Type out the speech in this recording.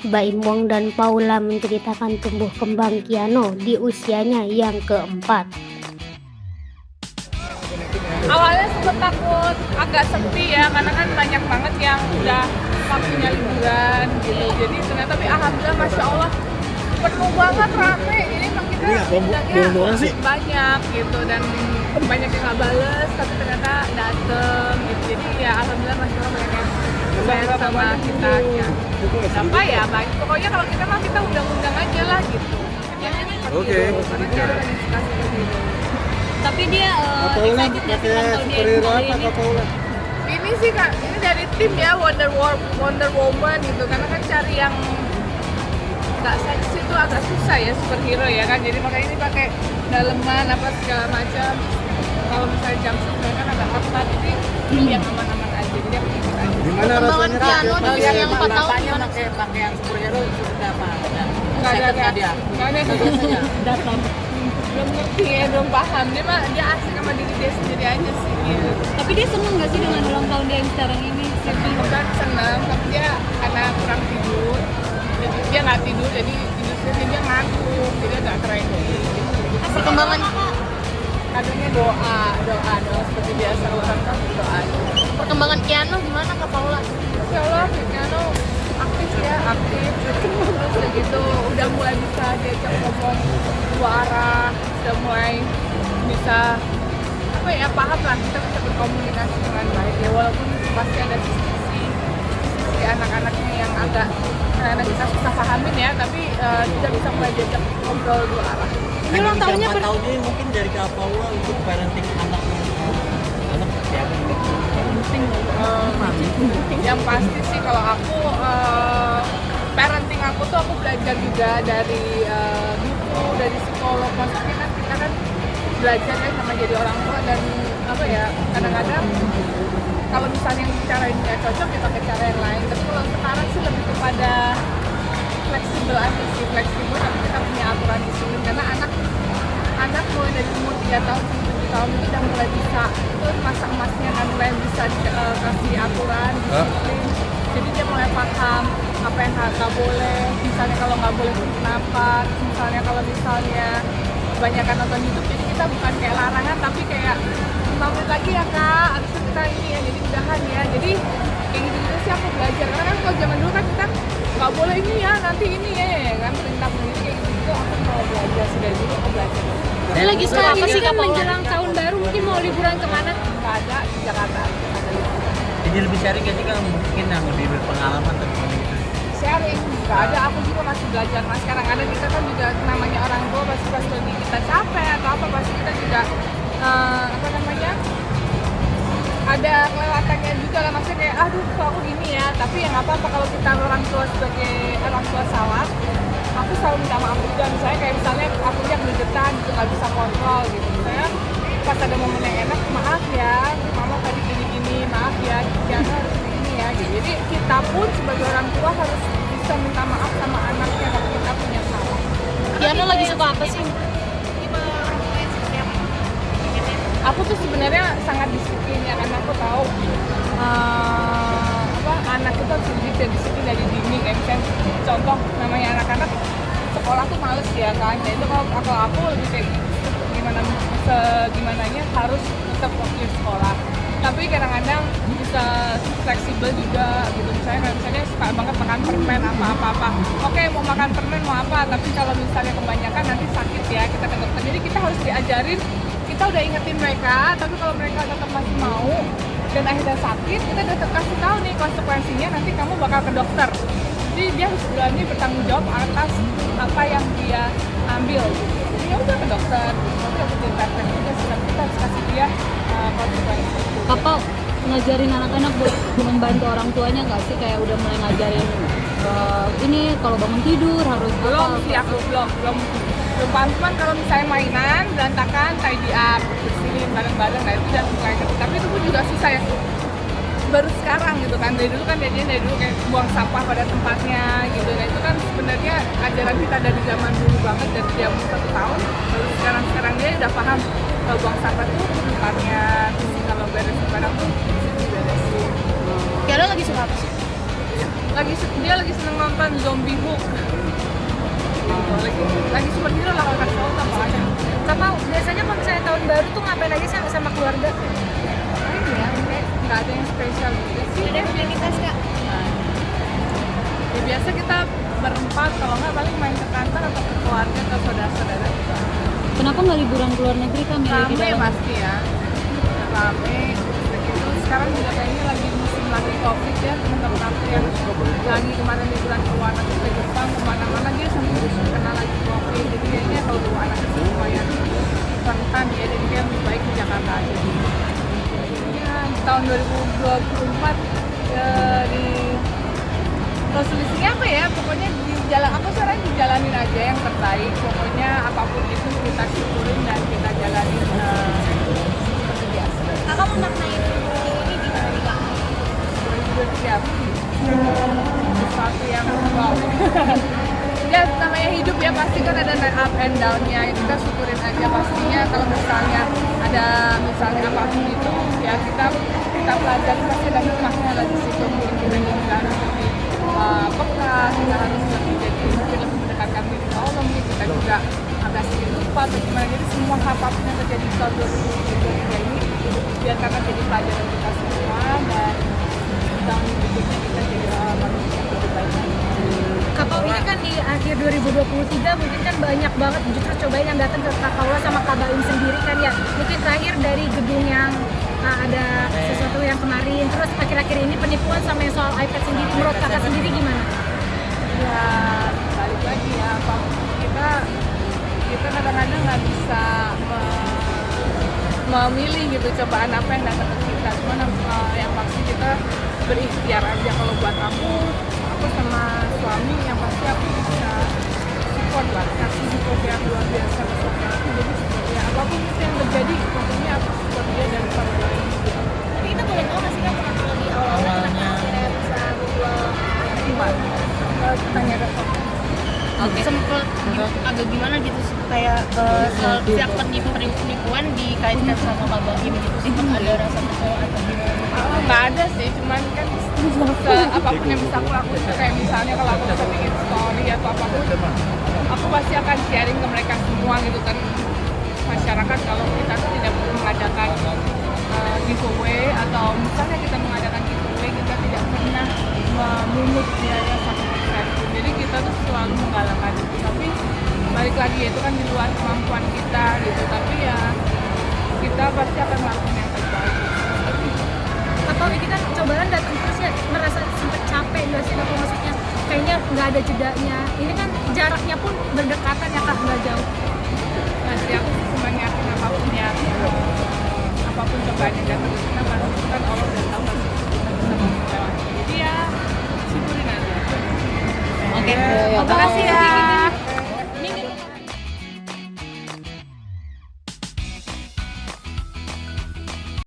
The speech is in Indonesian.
Baimong dan Paula menceritakan tumbuh kembang Kiano di usianya yang keempat. Awalnya sempet takut, agak sepi ya, karena kan banyak banget yang udah waktunya liburan gitu. Jadi ternyata tapi alhamdulillah Masya Allah penuh banget, rame. Ini emang kita undangnya banyak gitu, dan banyak yang gak bales, tapi ternyata dateng gitu. Jadi ya alhamdulillah Masya Allah banyak yang sayang sama kita ya. Berapa ya, banyak. Pokoknya kalau kita mah kita undang-undang aja lah gitu. Oke. Karena dia ada suka seperti itu. Tapi dia excited nggak sih kan kalau dia kali ini? Ini sih Kak, ini dari tim ya Wonder Woman gitu, karena kan cari yang nggak seksi itu agak susah ya, superhero ya kan, jadi makanya ini pakai daleman apa segala macam. Kalau misalnya jumpsuit kan agak ketat, jadi ini yang aman-aman aja, jadi aku ikut aja. Gimana rasanya? Kiano di usia yang 4 tahun gimana? pakai yang superhero seperti apa? Nggak ada dia. biasanya datang. Belum ngerti ya, belum paham, dia asik sama diri dia sendiri aja sih gitu. Tapi dia seneng nggak sih dengan ulang tahun dia yang sekarang ini? Bukan seneng, tapi dia karena kurang tidur, jadi dia nggak tidur, jadi tidurnya dia ngantuk, jadi agak keren gitu. Perkembangan Kadonya doa seperti biasa orang kan doa. perkembangan Kiano gimana Kak Paula? Insya Allah Kiano aktif, terus udah gitu udah mulai bisa diajak ngomong dua arah, udah mulai bisa apa ya, paham lah, kita bisa berkomunikasi dengan baik ya, walaupun pasti ada sisi anak-anaknya yang agak anak kita susah pahamin ya, tapi kita bisa mulai diajak ngobrol dua arah. Ini ulang tahunnya tahun ini mungkin dari Kak Paula untuk parenting anak seperti apa? Yang pasti sih kalau aku parenting aku tuh aku belajar juga dari buku, dari psikolog. Maksudnya kan kita kan belajar kan sama jadi orang tua, dan apa ya, kadang-kadang kalau misalnya yang cara ini nggak cocok ya pakai cara yang lain. Tapi kalau sekarang sih lebih kepada fleksibel aja sih, fleksibel, tapi kita punya aturan di sini, karena anak mulai dari umur 3 tahun sampai 7 tahun itu udah mulai bisa, itu masa emasnya kan mulai bisa kasih aturan, disiplin. Jadi dia mulai paham apa yang nggak boleh, misalnya kalau nggak boleh itu kenapa, misalnya kalau misalnya kebanyakan nonton YouTube, jadi kita bukan kayak larangan, tapi kayak 5 menit lagi ya Kak, abis itu kita ini ya, jadi udahan ya. Jadi kayak gitu-gitu sih aku belajar, karena kan kalau zaman dulu kan kita nggak boleh ini ya, nanti ini ya kan, perintah begitu kayak gitu, aku mau belajar sih dari dulu, aku belajar. Dia lagi suka apa sih Kak Paula? Menjelang tahun baru mungkin mau liburan kemana? Nggak ada di Jakarta, ada liburan. Jadi lebih sharing gak sih Kak, mungkin yang lebih berpengalaman atau gitu? Sharing, nggak ada, aku juga masih belajar mas. Sekarang ada kita kan juga namanya orang tua, pasti pas lagi kita capek atau apa, pasti kita juga apa namanya, ada kelewatannya juga lah, maksudnya kayak aduh kok aku gini ya, tapi yang apa-apa kalau kita orang tua sebagai orang tua salah, aku selalu minta maaf juga. Misalnya kayak misalnya aku yang gregetan gitu, nggak bisa kontrol gitu, misalnya pas ada momen yang enak, maaf ya mama tadi gini-gini, maaf ya Kiana harus ini ya gitu. Jadi kita pun sebagai orang tua harus bisa minta maaf sama anaknya kalau kita punya salah. Kiano lagi suka apa sih? Aku tuh sebenarnya sangat disiplin ya, karena aku tahu anak itu harus lebih disiplin dari dini. Kayak misalnya contoh, namanya anak-anak sekolah tuh males ya kan, jadi itu kalau aku lebih kayak gimananya harus tetap fokus sekolah, tapi kadang-kadang bisa fleksibel juga gitu. Misalnya suka banget makan permen apa-apa, oke mau makan permen mau apa, tapi kalau misalnya kebanyakan nanti sakit ya, kita ke dokter. Jadi kita harus diajarin, kita udah ingetin mereka, tapi kalau mereka tetap masih mau dan akhirnya sakit, kita udah kasih tahu nih konsekuensinya, nanti kamu bakal ke dokter. Jadi dia harus berani bertanggung jawab atas apa yang dia ambil gitu. Jadi ya udah ke dokter, nanti aku diintervensi juga, sedang kita harus kasih dia konsekuensi. Kakak ngajarin anak-anak buat membantu orang tuanya nggak sih? Kayak udah mulai ngajarin ini kalau bangun tidur harus Belum sih, aku belum paham. Cuman kalau misalnya mainan berantakan, tidy up, bersihin bareng-bareng, nah itu udah mulai ngerti. Tapi itu pun juga susah ya, baru sekarang gitu kan. Dari dulu kan dari dulu kayak buang sampah pada tempatnya gitu. Nah itu kan sebenarnya ajaran kita dari zaman dulu banget, dari dia umur 1 tahun. Baru sekarang dia udah paham kalau buang sampah tuh tempatnya, terus kalau beresin barang tuh beresin. Kiano lagi suka apa sih? dia lagi seneng nonton Zombie Hook. Lagi superhero lah kalau kasih tahu apa aja. Sama biasanya kalau misalnya tahun baru tuh ngapain aja sih sama keluarga? Ini ya, nggak ada yang spesial gitu sih. Ada aktivitas Kak? Ya biasa kita berempat, kalau nggak paling main ke kantor atau ke keluarga atau saudara-saudara kita. Kenapa nggak liburan ke luar negeri Kak? Milih di Rame dalam? pasti ya, rame. Begitu sekarang juga kayaknya lagi musim lagi covid ya, teman-teman aku yang lagi kemarin liburan ke luar negeri ke Jepang kemana-mana dia sampai kena lagi covid. Jadi kayaknya kalau bawa anak kecil lumayan rentan ya, jadi dia lebih baik di Jakarta aja. Ya, di tahun 2024 di resolusinya apa ya, pokoknya di jalan aku sekarang dijalanin aja yang terbaik, pokoknya apapun itu kita syukurin dan kita jalanin seperti biasa. Kakak memaknai ini gimana nih Kak? 2023 sesuatu yang wow. Ya namanya hidup ya, pasti kan ada up and down-nya, kita syukurin aja pastinya. Kalau misalnya ada apapun itu ya kita pelajari, pasti ada hikmahnya lah di situ. Mungkin kita juga harus lebih peka, kita harus lebih mungkin lebih mendekatkan diri ke Allah, mungkin kita juga agak sedikit lupa atau gimana. Jadi semua apapun yang terjadi di tahun 2023 ini biarkan jadi pelajaran kita semua, dan tahun berikutnya kita jadi manusia yang lebih baik lagi. Kakak ini kan di akhir 2023 mungkin kan banyak banget justru cobain yang datang ke Kakak sama Kak Baim sendiri kan ya. Mungkin terakhir dari gedung yang ada sesuatu yang kemarin, terus akhir-akhir ini penipuan sama yang soal iPad sendiri, menurut Kakak sendiri gimana? Ya balik lagi ya, kita kadang-kadang nggak bisa memilih gitu cobaan apa yang datang ke kita. Cuman yang pasti kita berikhtiar aja. Kalau buat aku sama suami yang pasti aku bisa support lah, kasih support yang luar biasa ke suami aku. Jadi ya apapun itu yang terjadi, pokoknya aku support dia dan sama lain. Tapi kita boleh tahu nggak sih Kak kalau di awalnya kenapa akhirnya bisa berjual Gimana? Tanya ke suami. Oke. Sempet agak gimana gitu kayak soal pihak penipuan dikaitkan sama Kak Baim gitu, sempet ada rasa kecewa atau gimana? Nggak ada sih, cuman kan apapun yang bisa aku lakuin itu kayak misalnya kalau aku bisa bikin story atau apapun, aku pasti akan sharing ke mereka semua gitu kan. Masyarakat kalau kita tuh tidak perlu mengadakan giveaway, atau misalnya kita mengadakan giveaway kita tidak pernah memungut biaya 1%. Jadi kita tuh selalu menggalakkan itu, tapi balik lagi itu kan di luar kemampuan kita gitu, tapi ya kita pasti akan melakukan yang terbaik. Atau ini kan cobaan datang terus ya, merasa sempet capek nggak sih Kak? Maksudnya kayaknya nggak ada jedanya, ini kan jaraknya pun berdekatan ya Kak, nggak jauh. Nanti aku sih cuma yakin apapun ya, apapun cobaan yang datang ke kita, pasti kan Allah udah tahu pasti kita bisa melewati. Jadi ya syukurin aja. Oke, Terima kasih ya.